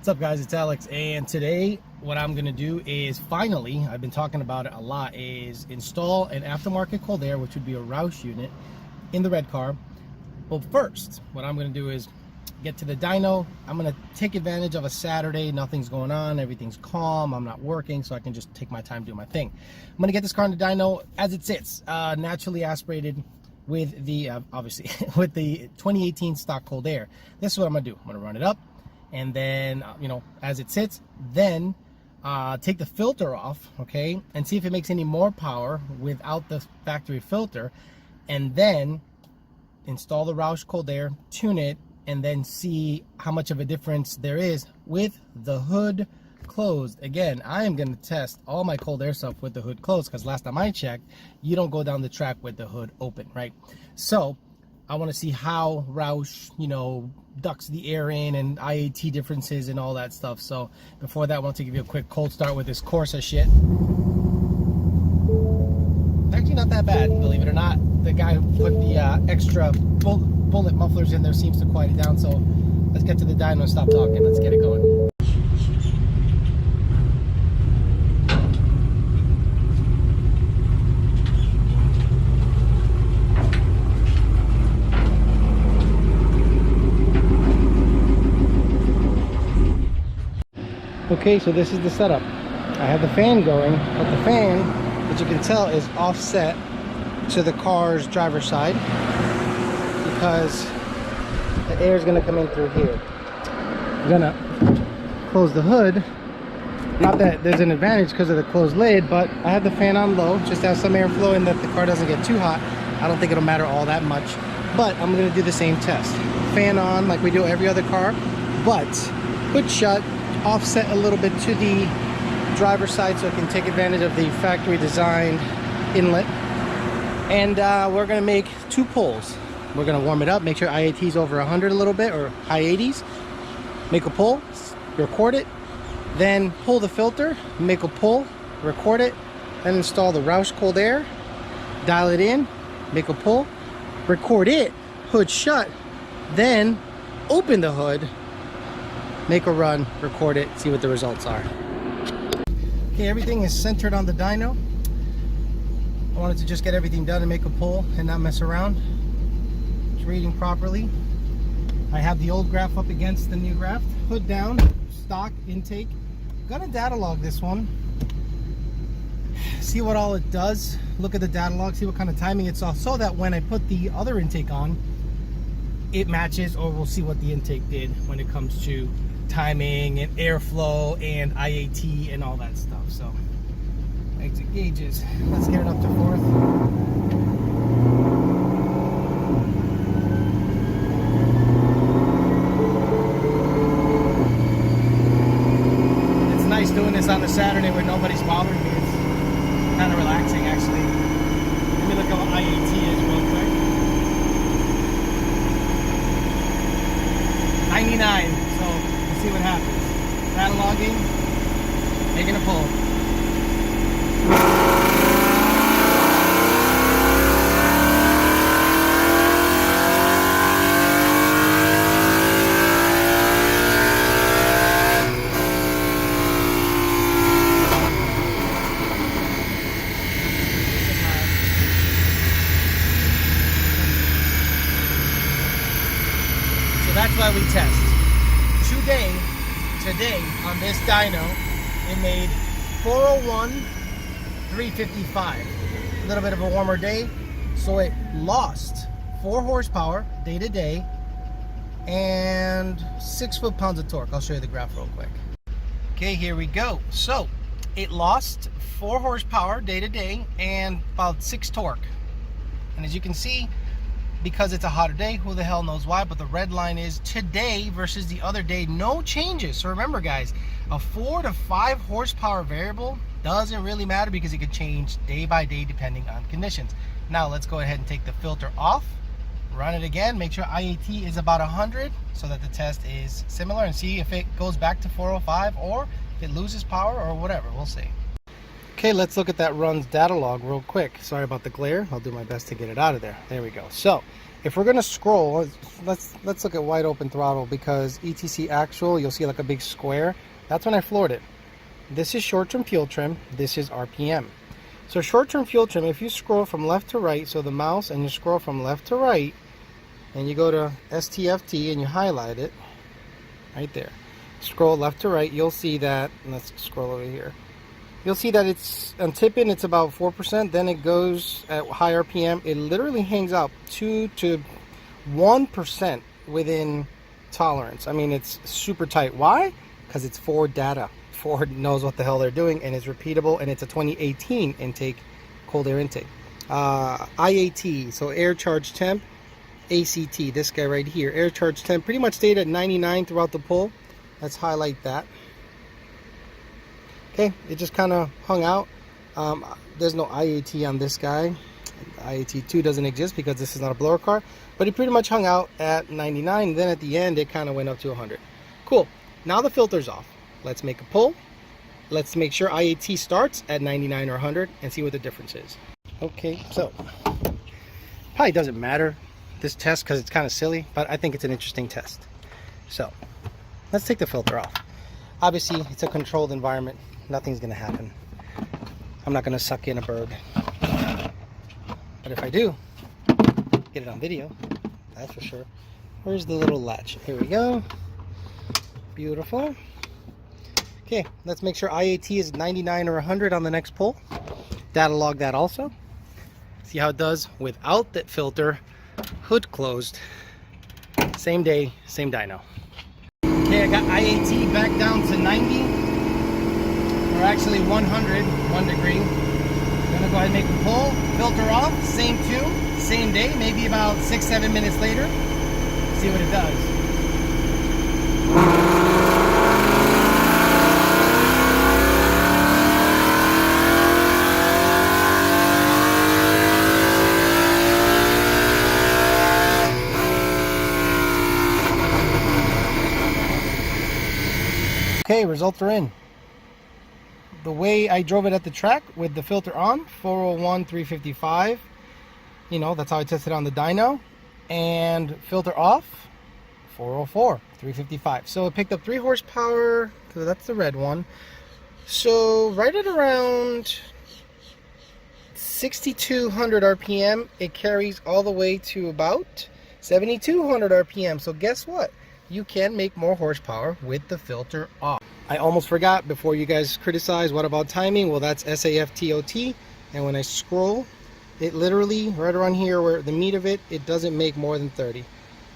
What's up, guys? It's Alex, and today what I'm gonna do is finally, I've been talking about it a lot, is install an aftermarket cold air, which would be a Roush unit in the red car. But first, what I'm gonna do is get to the dyno. I'm gonna take advantage of a Saturday, nothing's going on, everything's calm, I'm not working, so I can just take my time doing my thing. I'm gonna get this car in the dyno as it sits, naturally aspirated with the obviously with the 2018 stock cold air. This is what I'm gonna do. I'm gonna run it up, and then as it sits, then take the filter off, okay, and see if it makes any more power without the factory filter, and then install the Roush cold air, tune it, and then see how much of a difference there is with the hood closed. Again, I am going to test all my cold air stuff with the hood closed, because last time I checked, you don't go down the track with the hood open, right? So I want to see how Roush, ducts the air in, and IAT differences and all that stuff. So before that, I want to give you a quick cold start with this Corsa shit. Actually not that bad, believe it or not. The guy who put the extra bullet mufflers in there seems to quiet it down. So let's get to the dyno and stop talking. Let's get it going. Okay, so this is the setup. I have the fan going, but the fan, as you can tell, is offset to the car's driver's side because the air is going to come in through here. I'm going to close the hood. Not that there's an advantage because of the closed lid, but I have the fan on low just to have some airflow in that the car doesn't get too hot. I don't think it'll matter all that much, but I'm going to do the same test. Fan on like we do every other car, but hood shut, offset a little bit to the driver's side so it can take advantage of the factory designed inlet. And we're going to make two pulls. We're going to warm it up, make sure IAT is over 100 a little bit, or high 80s. Make a pull, record it, then pull the filter, make a pull, record it, then install the Roush cold air, dial it in, make a pull, record it, hood shut, then open the hood, make a run, record it, see what the results are. Okay, everything is centered on the dyno. I wanted to just get everything done and make a pull and not mess around. It's reading properly. I have the old graph up against the new graph. Hood down, stock, intake. I'm gonna data log this one. See what all it does. Look at the data log, see what kind of timing it's off, so that when I put the other intake on, it matches, or we'll see what the intake did when it comes to timing and airflow and IAT and all that stuff. So exit gauges, let's get it up to 4th. It's nice doing this on a Saturday where nobody's bothering me. It's kind of relaxing, actually. Let me look at what IAT is real quick. 99. So see what happens. Cataloging, making a pull. So that's why we test. Today on this dyno, it made 401, 355. A little bit of a warmer day, so it lost 4 horsepower day to day and 6 foot-pounds of torque. I'll show you the graph real quick. Okay, here we go. So it lost 4 horsepower day to day and about 6 torque. And as you can see, because it's a hotter day, who the hell knows why, but the red line is today versus the other day, no changes. So remember, guys, a 4 to 5 horsepower variable doesn't really matter because it could change day by day depending on conditions. Now let's go ahead and take the filter off, run it again, make sure IAT is about 100 so that the test is similar, and see if it goes back to 405 or if it loses power or whatever. We'll see. Okay, let's look at that runs data log real quick. Sorry about the glare. I'll do my best to get it out of there. There we go. So if we're gonna scroll, let's look at wide open throttle, because ETC actual, you'll see like a big square. That's when I floored it. This is short-term fuel trim. This is RPM. So short-term fuel trim, if you scroll from left to right, so the mouse, and you scroll from left to right, and you go to STFT and you highlight it right there. Scroll left to right, you'll see that, and let's scroll over here. You'll see that it's on tipping, it's about 4%. Then it goes at high RPM. It literally hangs out 2 to 1% within tolerance. I mean, it's super tight. Why? Because it's Ford data. Ford knows what the hell they're doing, and it's repeatable, and it's a 2018 intake, cold air intake. IAT, so air charge temp. ACT, this guy right here, air charge temp, pretty much stayed at 99 throughout the pull. Let's highlight that. Okay, it just kind of hung out. There's no IAT on this guy. IAT2 doesn't exist because this is not a blower car, but it pretty much hung out at 99. Then at the end, it kind of went up to 100. Cool. Now the filter's off. Let's make a pull. Let's make sure IAT starts at 99 or 100 and see what the difference is. Okay, so probably doesn't matter this test because it's kind of silly, but I think it's an interesting test. So let's take the filter off. Obviously, it's a controlled environment. Nothing's gonna happen. I'm not gonna suck in a bird. But if I do, get it on video, that's for sure. Where's the little latch? Here we go. Beautiful. Okay, let's make sure IAT is 99 or 100 on the next pull. Data log that also. See how it does without that filter. Hood closed. Same day, same dyno. Okay, I got IAT back down to 90. Or actually 100, 1 degree. I'm gonna go ahead and make a pull. Filter off, same tune, same day, maybe about 6-7 minutes later. See what it does. Okay, results are in. The way I drove it at the track with the filter on, 401, 355. You know, that's how I tested on the dyno. And filter off, 404, 355. So it picked up 3 horsepower, so that's the red one. So right at around 6,200 RPM, it carries all the way to about 7,200 RPM. So guess what? You can make more horsepower with the filter off. I almost forgot before you guys criticize, what about timing? Well, that's SAFTOT. And when I scroll, it literally, right around here where the meat of it, it doesn't make more than 30.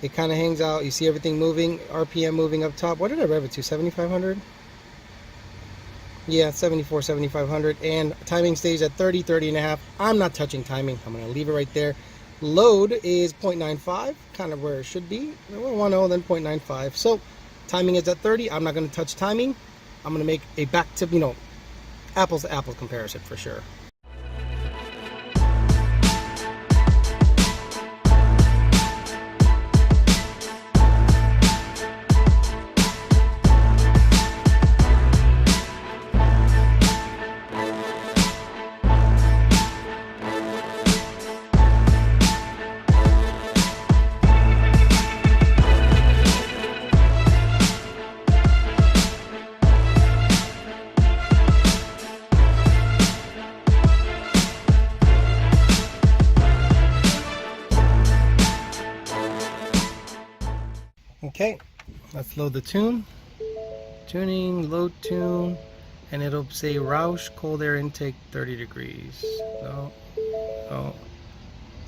It kind of hangs out. You see everything moving, RPM moving up top. What did I rev it to, 7,500? Yeah, 74, 7,500. And timing stays at 30, 30 and a half. I'm not touching timing. I'm going to leave it right there. Load is 0.95, kind of where it should be. 1.0, then 0.95. So timing is at 30. I'm not going to touch timing. I'm going to make a back to, apples to apples comparison for sure. Okay, let's load the tune. Tuning, load tune, and it'll say Roush cold air intake 30 degrees. No, oh,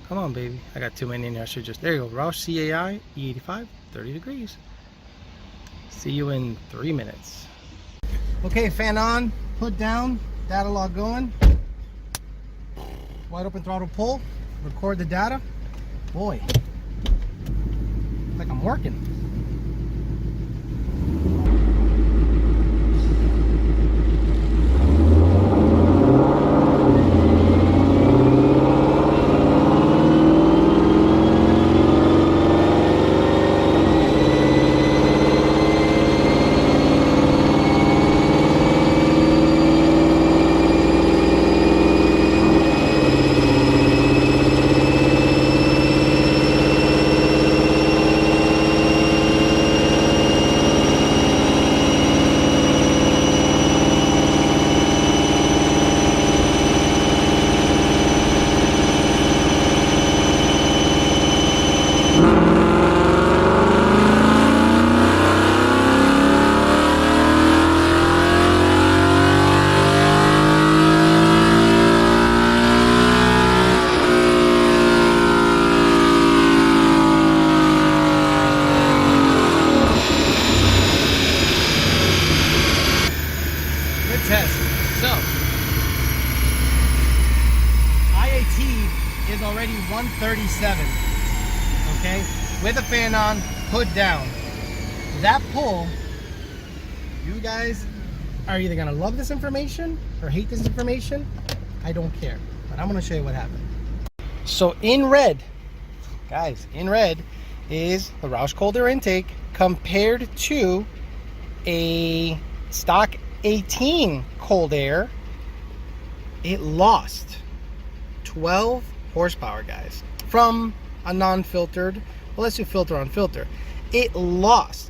come on, baby. I got too many in there. I should just, there you go. Roush CAI E85 30 degrees. See you in 3 minutes. Okay, fan on, put down, data log going. Wide open throttle pull, record the data. Boy, like I'm working. 137, okay? With a fan on, hood down. That pull, you guys are either gonna love this information or hate this information. I don't care, but I'm gonna show you what happened. So in red, guys, in red is the Roush cold air intake compared to a stock 18 cold air. It lost 12 horsepower, guys, from a non-filtered, well, let's do filter on filter. It lost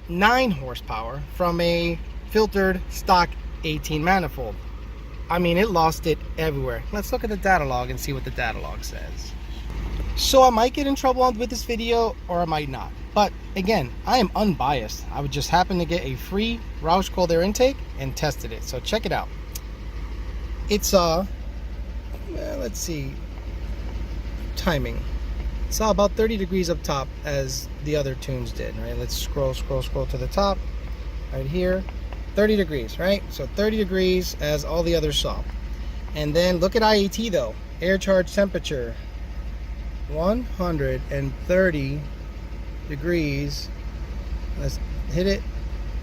9 horsepower from a filtered stock 18 manifold. I mean, it lost it everywhere. Let's look at the data log and see what the data log says. So I might get in trouble with this video, or I might not. But again, I am unbiased. I would just happen to get a free Roush cold air intake and tested it. So check it out. It's let's see, timing. It's about 30 degrees up top as the other tunes did, right? Let's scroll to the top, right here. 30 degrees, right? So 30 degrees as all the others saw. And then look at IAT though. Air charge temperature, 130 degrees. Let's hit it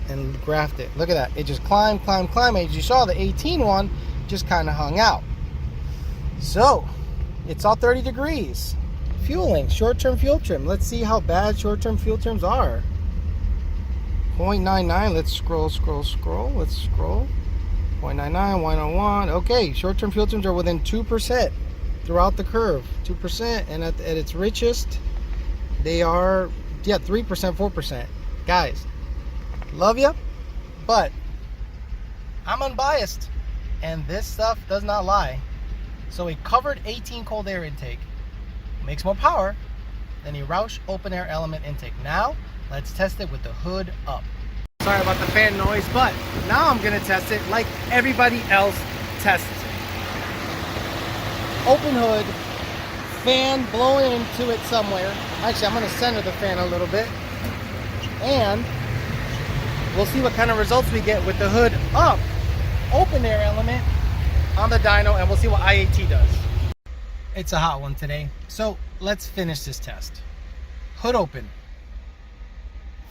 and graft it. Look at that. It just climbed. As you saw, the 18 one just kind of hung out. So it's all 30 degrees. Fueling, short-term fuel trim. Let's see how bad short-term fuel trims are. 0.99. Let's scroll. Let's scroll. 0.99, 101. Okay, short-term fuel trims are within 2% throughout the curve. 2%, and at its richest, they are, yeah, 3%, 4%. Guys, love you, but I'm unbiased, and this stuff does not lie. So a covered 18 cold air intake makes more power than a Roush open air element intake. Now, let's test it with the hood up. Sorry about the fan noise, but now I'm gonna test it like everybody else tests it. Open hood, fan blowing into it somewhere. Actually, I'm gonna center the fan a little bit, and we'll see what kind of results we get with the hood up, open air element on the dyno, and we'll see what IAT does. It's a hot one today, so let's finish this test. Hood open,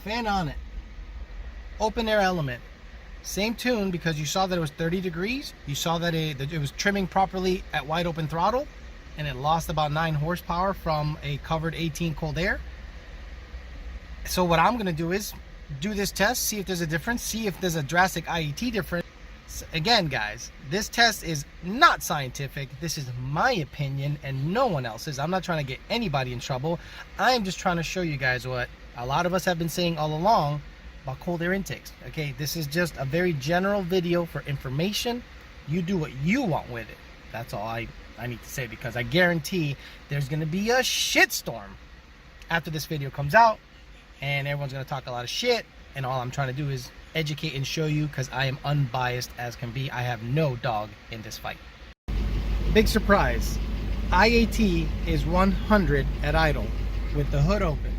fan on it, open air element, same tune, because you saw that it was 30 degrees. You saw that it was trimming properly at wide open throttle, and it lost about 9 horsepower from a covered 18 cold air. So what I'm gonna do is do this test, see if there's a difference, see if there's a drastic IET difference. Again, guys, this test is not scientific. This is my opinion and no one else's. I'm not trying to get anybody in trouble. I am just trying to show you guys what a lot of us have been saying all along about cold air intakes. Okay, this is just a very general video for information. You do what you want with it. That's all I need to say, because I guarantee there's going to be a shitstorm after this video comes out, and everyone's going to talk a lot of shit, and all I'm trying to do is educate and show you, because I am unbiased as can be. I have no dog in this fight. Big surprise, IAT is 100 at idle with the hood open.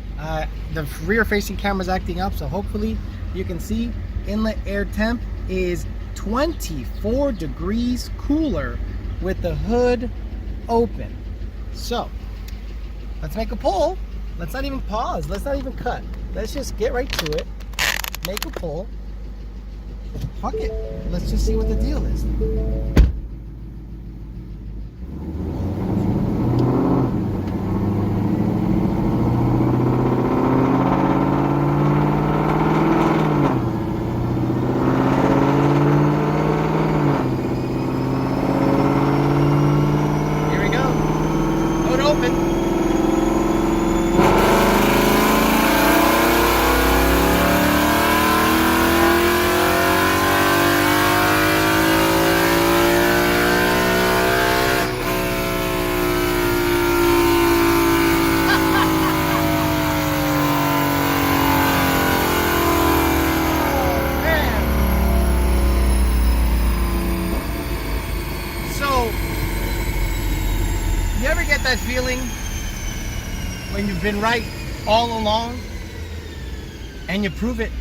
The rear facing camera is acting up, so hopefully you can see inlet air temp is 24 degrees cooler with the hood open. So let's make a pull. Let's not even pause, let's not even cut, let's just get right to it. Make a pull. Fuck it, let's just see what the deal is. That feeling when you've been right all along and you prove it?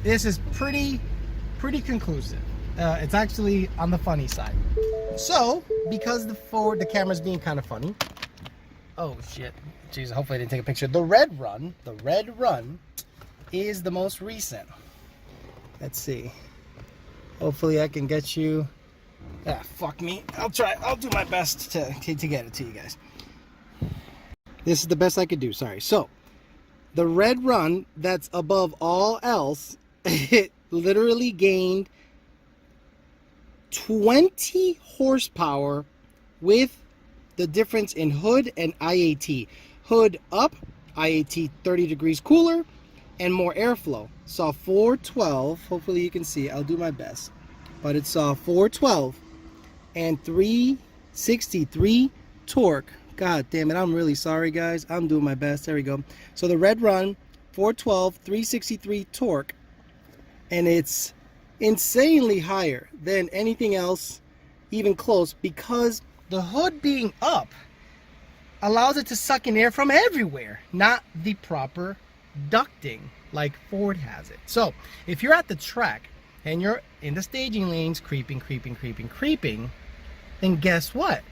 This is pretty conclusive. It's actually on the funny side. So, because the camera's being kind of funny. Oh shit. Jeez, hopefully I didn't take a picture. The red run is the most recent. Let's see. Hopefully I can get you. Ah, fuck me. I'll try. I'll do my best to get it to you guys. This is the best I could do. Sorry. So, the red run that's above all else, it literally gained 20 horsepower with the difference in hood and IAT. Hood up, IAT 30 degrees cooler, and more airflow. Saw 412. Hopefully you can see. I'll do my best. But it saw 412 and 363 torque. God damn it, I'm really sorry, guys. I'm doing my best. There we go. So the red run, 412, 363 torque, and it's insanely higher than anything else even close, because the hood being up allows it to suck in air from everywhere, not the proper ducting like Ford has it. So if you're at the track and you're in the staging lanes creeping, then guess what?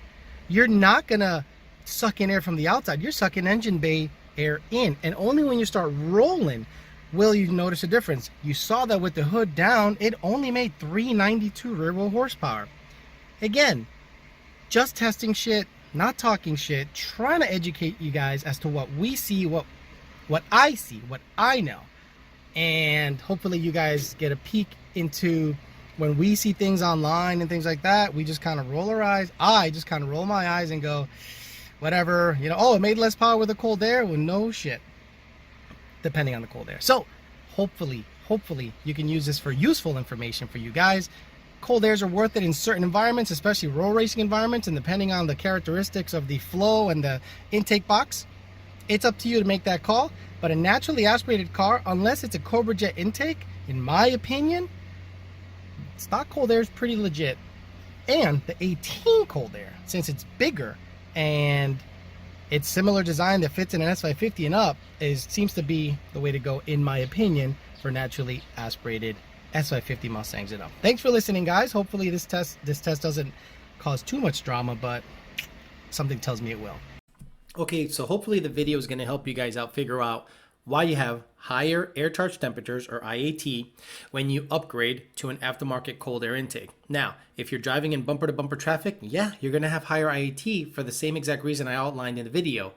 You're not gonna suck in air from the outside. You're sucking engine bay air in, and only when you start rolling will you notice a difference. You saw that with the hood down, it only made 392 rear wheel horsepower. Again, just testing shit, not talking shit, trying to educate you guys as to what we see, what I see, what I know. And hopefully you guys get a peek into when we see things online and things like that. We just kind of roll our eyes. I just kind of roll my eyes and go, whatever, you know, oh, it made less power with the cold air. Well, no shit, depending on the cold air. So hopefully you can use this for useful information for you guys. Cold airs are worth it in certain environments, especially road racing environments, and depending on the characteristics of the flow and the intake box, it's up to you to make that call. But a naturally aspirated car, unless it's a Cobra Jet intake, in my opinion, stock cold air is pretty legit. And the 18 cold air, since it's bigger and it's similar design that fits in an S550 and up, seems to be the way to go, in my opinion, for naturally aspirated S550 Mustangs and up. Thanks for listening, guys. Hopefully this test doesn't cause too much drama, but something tells me it will. Okay, so hopefully the video is going to help you guys out figure out why you have higher air charge temperatures, or IAT, when you upgrade to an aftermarket cold air intake. Now, if you're driving in bumper to bumper traffic, yeah, you're going to have higher IAT for the same exact reason I outlined in the video.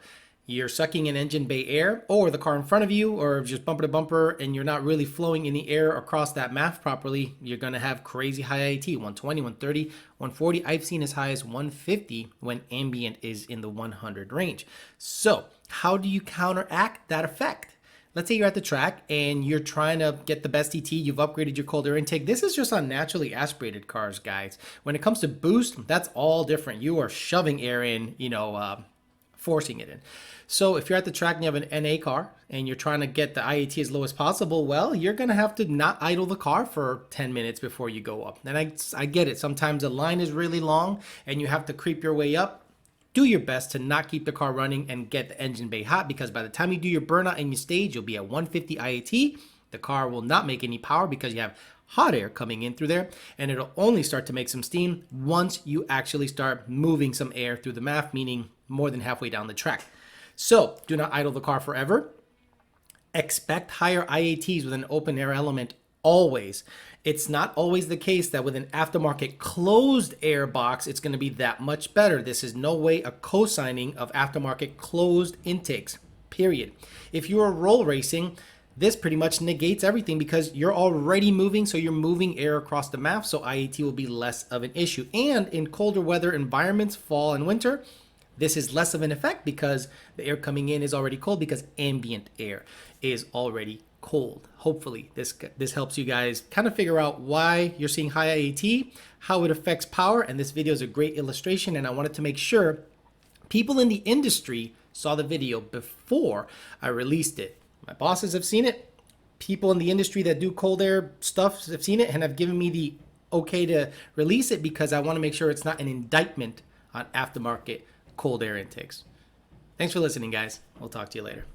You're sucking in engine bay air, or the car in front of you, or just bumper to bumper, and you're not really flowing any air across that MAF properly, you're going to have crazy high IAT, 120, 130, 140. I've seen as high as 150 when ambient is in the 100 range. So how do you counteract that effect? Let's say you're at the track and you're trying to get the best ET, you've upgraded your cold air intake. This is just on naturally aspirated cars, guys. When it comes to boost, that's all different. You are shoving air in, forcing it in. So if you're at the track and you have an NA car and you're trying to get the IAT as low as possible, well, you're going to have to not idle the car for 10 minutes before you go up. And I get it. Sometimes the line is really long and you have to creep your way up. Do your best to not keep the car running and get the engine bay hot, because by the time you do your burnout and you stage, you'll be at 150 IAT. The car will not make any power because you have hot air coming in through there, and it'll only start to make some steam once you actually start moving some air through the MAF, meaning more than halfway down the track. So do not idle the car forever. Expect higher IATs with an open air element always. It's not always the case that with an aftermarket closed air box, it's going to be that much better. This is no way a co-signing of aftermarket closed intakes, period. If you are roll racing, this pretty much negates everything because you're already moving, so you're moving air across the MAF, so IAT will be less of an issue. And in colder weather environments, fall and winter, this is less of an effect because the air coming in is already cold, because ambient air is already cold. Hopefully this helps you guys kind of figure out why you're seeing high IAT, how it affects power, and this video is a great illustration, and I wanted to make sure people in the industry saw the video before I released it. My bosses have seen it. People in the industry that do cold air stuff have seen it and have given me the okay to release it, because I want to make sure it's not an indictment on aftermarket cold air intakes. Thanks for listening, guys. We'll talk to you later.